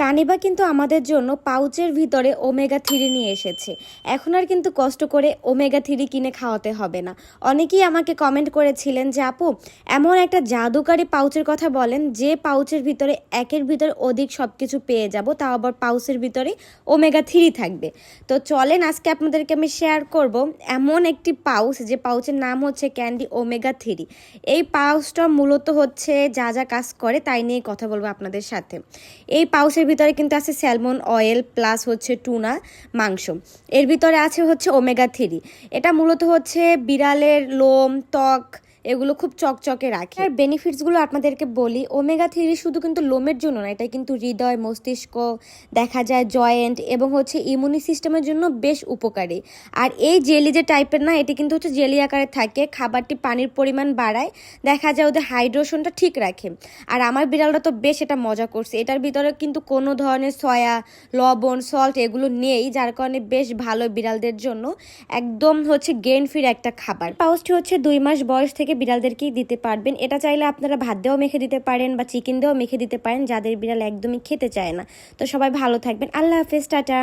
কানিবা কিন্তু আমাদের জন্য পাউচের ভিতরে ওমেগা 3 নিয়ে এসেছে। এখন আর কিন্তু কষ্ট করে ওমেগা 3 কিনে খাওয়াতে হবে না। অনেকেই আমাকে কমেন্ট করেছিলেন যে আপু এমন একটা জাদুকারী পাউচের কথা বলেন যে পাউচের ভিতরে একের ভিতরে অধিক সব কিছু পেয়ে যাব, তাও আবার পাউচের ভিতরে ওমেগা 3 থাকবে। তো চলেন আজকে আপনাদেরকে আমি শেয়ার করব এমন একটি পাউচ যে পাউচের নাম হচ্ছে ক্যান্ডি ওমেগা 3। এই পাউচটা মূলত হচ্ছে যা যা কাজ করে তাই নিয়ে কথা বলবো আপনাদের সাথে। এই পাউচের ভিতরে কিন্তু আছে স্যালমন অয়েল প্লাস হচ্ছে টুনা মাংস। এর ভিতরে আছে হচ্ছে ওমেগা 3। এটা মূলত হচ্ছে বিড়ালের লোম ত্বক এগুলো খুব চকচকে রাখে। আর বেনিফিটসগুলো আপনাদেরকে বলি, ওমেগা 3 শুধু কিন্তু লোমের জন্য না, এটা কিন্তু হৃদয় মস্তিষ্ক দেখা যায় জয়েন্ট এবং হচ্ছে ইমিউনি সিস্টেমের জন্য বেশ উপকারী। আর এই জেলি যে টাইপের না, এটি কিন্তু হচ্ছে জেলি আকারে থাকে, খাবারটি পানির পরিমাণ বাড়ায়, দেখা যায় ওদের হাইড্রেশনটা ঠিক রাখে। আর আমার বিড়ালটা তো বেশ এটা মজা করছে। এটার ভিতরে কিন্তু কোনো ধরনের সয়া লবণ সল্ট এগুলো নেই, যার কারণে বেশ ভালো বিড়ালদের জন্য একদম হচ্ছে গেইন ফ্রি একটা খাবার। পাউচটি হচ্ছে 2 মাস বয়স থেকে বিড়ালদেরকেই দিতে পারবেন। এটা চাইলে আপনারা ভাত দিয়েও মেখে দিতে পারেন বা চিকেন দিয়েও মেখে দিতে পারেন, যাদের বিড়াল একদমই খেতে চায় না। তো সবাই ভালো থাকবেন, আল্লাহ হাফেজ, টাটা।